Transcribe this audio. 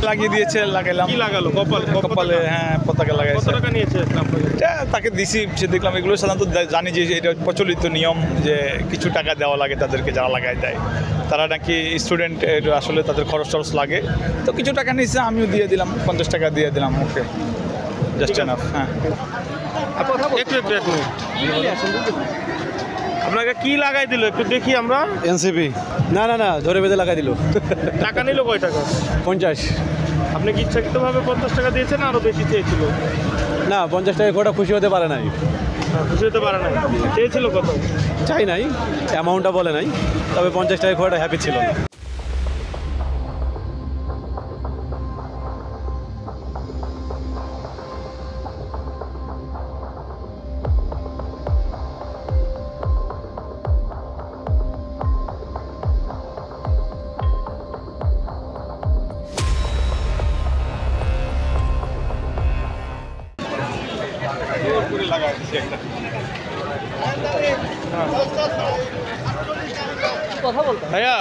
লাগিয়ে দিয়েছে, লাগাইলাম। কি লাগালো? কপালে, হ্যাঁ, পতাকা লাগাইছে। কত টাকা নিয়েছে আপনাকে? এটা তাকে দিছি, সে দেখলাম এগুলো সাধারণত জানি যে এটা প্রচলিত নিয়ম যে কিছু টাকা দেওয়া লাগে তাদেরকে, যারা লাগাই দেয় তারা নাকি স্টুডেন্ট, আসলে তাদের খরচ টরচ লাগে, তো কিছু টাকা নিয়েছে, আমিও দিয়ে দিলাম, 50 টাকা দিয়ে দিলাম। ওকে, জাস্ট এনাফ। হ্যাঁ, একটু আপনাকে কি লাগাই দিল একটু দেখি আমরা। এনসিপি। না ধরে বেঁধে লাগাই দিল। টাকা নিল কয় টাকা? 50। আপনি কি ইচ্ছাকৃতভাবে 50 টাকা দিয়েছেন না আরো বেশি চেয়েছিল? না, 50 টাকা কোটা খুশি হতে পারে নাই। খুশি হতে পারে না, চেয়েছিল কত? চাই নাই, অ্যামাউন্টটা বলে নাই, তবে 50 টাকা খোয়াটা হ্যাপি ছিল না। ভাইয়া